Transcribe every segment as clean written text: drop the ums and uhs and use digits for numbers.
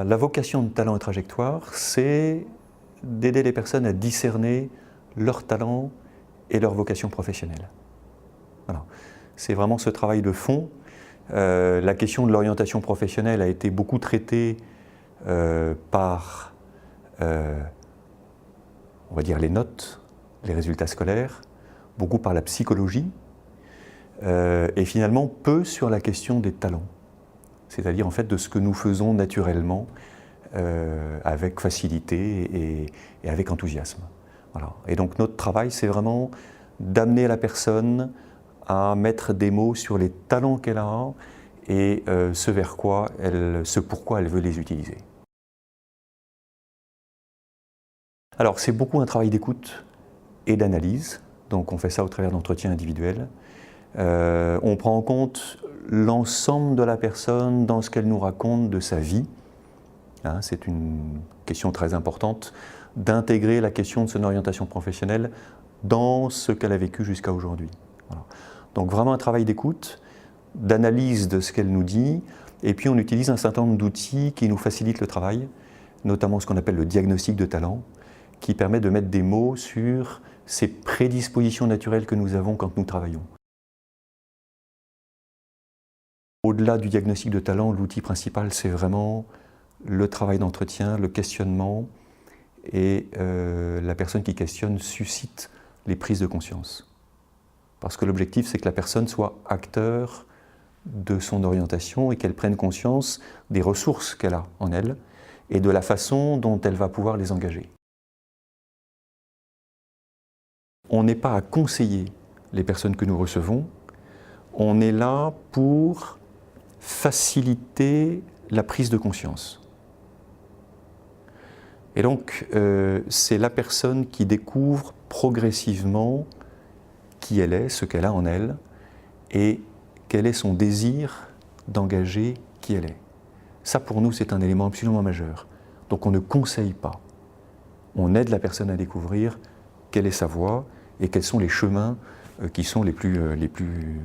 La vocation de Talent et Trajectoire, c'est d'aider les personnes à discerner leur talent et leur vocation professionnelle. Voilà. C'est vraiment ce travail de fond. La question de l'orientation professionnelle a été beaucoup traitée par, on va dire, les notes, les résultats scolaires, beaucoup par la psychologie, et finalement peu sur la question des talents. C'est-à-dire en fait de ce que nous faisons naturellement, avec facilité et avec enthousiasme. Voilà. Et donc notre travail, c'est vraiment d'amener la personne à mettre des mots sur les talents qu'elle a et ce pourquoi elle veut les utiliser. Alors c'est beaucoup un travail d'écoute et d'analyse, donc on fait ça au travers d'entretiens individuels. On prend en compte l'ensemble de la personne dans ce qu'elle nous raconte de sa vie. Hein, c'est une question très importante d'intégrer la question de son orientation professionnelle dans ce qu'elle a vécu jusqu'à aujourd'hui. Voilà. Donc vraiment un travail d'écoute, d'analyse de ce qu'elle nous dit, et puis on utilise un certain nombre d'outils qui nous facilitent le travail, notamment ce qu'on appelle le diagnostic de talent, qui permet de mettre des mots sur ces prédispositions naturelles que nous avons quand nous travaillons. Au-delà du diagnostic de talent, l'outil principal, c'est vraiment le travail d'entretien, le questionnement, et la personne qui questionne suscite les prises de conscience. Parce que l'objectif, c'est que la personne soit acteur de son orientation et qu'elle prenne conscience des ressources qu'elle a en elle et de la façon dont elle va pouvoir les engager. On n'est pas à conseiller les personnes que nous recevons, on est là pour faciliter la prise de conscience. Et donc, c'est la personne qui découvre progressivement qui elle est, ce qu'elle a en elle, et quel est son désir d'engager qui elle est. Ça, pour nous, c'est un élément absolument majeur. Donc, on ne conseille pas. On aide la personne à découvrir quelle est sa voie et quels sont les chemins qui sont les plus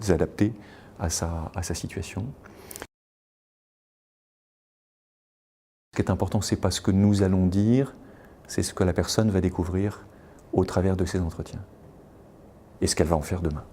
adaptés à sa situation. Ce qui est important, ce n'est pas ce que nous allons dire, c'est ce que la personne va découvrir au travers de ces entretiens et ce qu'elle va en faire demain.